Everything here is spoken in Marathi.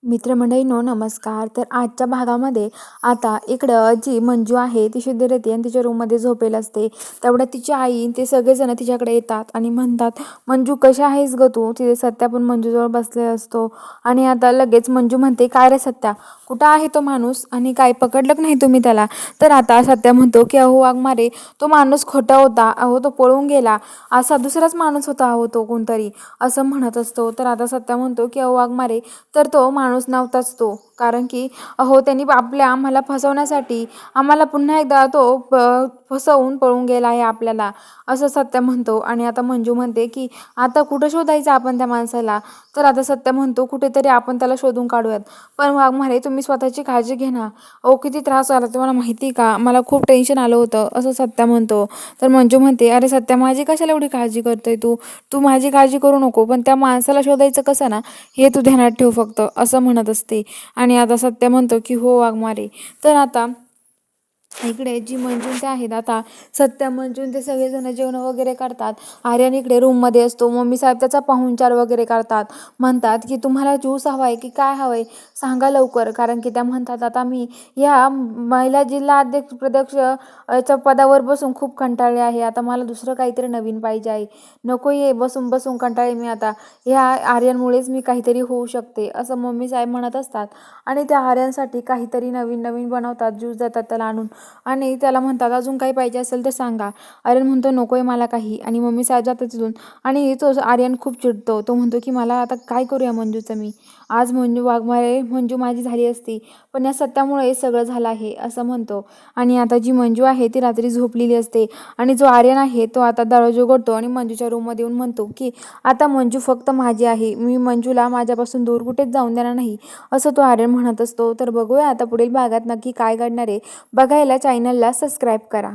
मित्रमंडळींनो नमस्कार. तर आजच्या भागामध्ये आता इकडं जी मंजू आहे ती शुद्ध येते आणि तिच्या रूममध्ये झोपेल असते. तेवढ्यात तिची आई ते सगळेजण तिच्याकडे येतात आणि म्हणतात, मंजू कशा आहेस ग तू? तिथे सत्या पण मंजूजवळ बसलेला असतो आणि आता लगेच मंजू म्हणते, काय रे सत्या, कुठं आहे तो माणूस आणि काय पकडलं की नाही तुम्ही त्याला? तर आता सत्या म्हणतो की अहो वाघमारे, तो माणूस खोटा होता, अहो तो पळून गेला, असा दुसराच माणूस होता, अहो तो कोणतरी, असं म्हणत असतो. तर आता सत्या म्हणतो की अहो वाघमारे, तर तो माणूस नव्हताच तो, कारण की अहो त्यांनी आम्हाला फसवण्यासाठी आम्हाला पुन्हा एकदा तो फसवून पळून गेला आहे आपल्याला, असं सत्य म्हणतो. आणि आता मंजू म्हणते की आता कुठं शोधायचं आपण त्या माणसाला? तर आता सत्य म्हणतो कुठेतरी आपण त्याला शोधून काढूयात, पण वाघमारे तुम्ही स्वतःची काळजी घे ना. अहो किती त्रास झाला तुम्हाला माहिती का, मला खूप टेन्शन आलं होतं, असं सत्या म्हणतो. तर मंजू म्हणते, अरे सत्या, माझी कशाला एवढी काळजी करतोय तू? तू माझी काळजी करू नको, पण त्या माणसाला शोधायचं कसं ना, हे तू ध्यानात ठेव फक्त, असं म्हणत असते. आणि आता सत्य म्हणतो की हो वाघमारे. तर आता इकडे जी मंजून ते आहेत, आता सत्या मंजून ते सगळेजण जेवण वगैरे करतात. आर्यन इकडे रूममध्ये असतो. मम्मी साहेब त्याचा पाहुणचार वगैरे करतात. म्हणतात की तुम्हाला ज्यूस हवा आहे की काय हवं आहे, सांगा लवकर, कारण की त्या म्हणतात आता मी ह्या महिला जिल्हा प्रध्यक्ष याच्या पदावर बसून खूप कंटाळले आहे, आता मला दुसरं काहीतरी नवीन पाहिजे आहे, नको ये बसून बसून कंटाळे मी आता, ह्या आर्यनमुळेच मी काहीतरी होऊ शकते, असं मम्मी साहेब म्हणत असतात. आणि त्या आर्यनसाठी काहीतरी नवीन नवीन बनवतात, ज्यूस देतात त्याला आणून आणि त्याला म्हणतात अजून काही पाहिजे असेल तर सांगा. आर्यन म्हणतो नको आहे मला काही, आणि मम्मी साहेब जातात तिथून. आणि तो आर्यन खूप चिडतो. तो म्हणतो की मला आता काय करूया मंजूचं मी, आज मंजू वाघमारे मंजू माझी झाली असती, पण या सत्यामुळे सगळं झालं आहे, असं म्हणतो. आणि आता जी मंजू आहे ती रात्री झोपलेली असते आणि जो आर्यन आहे तो आता दरवाजा उघडतो आणि मंजूच्या रूममध्ये येऊन म्हणतो की आता मंजू फक्त माझी आहे, मी मंजूला माझ्यापासून दूर कुठेच जाऊन देणार नाही, असं तो आर्यन म्हणत असतो. तर बघूया आता पुढील भागात नक्की काय घडणार आहे. बघायला चॅनलला सबस्क्राईब करा.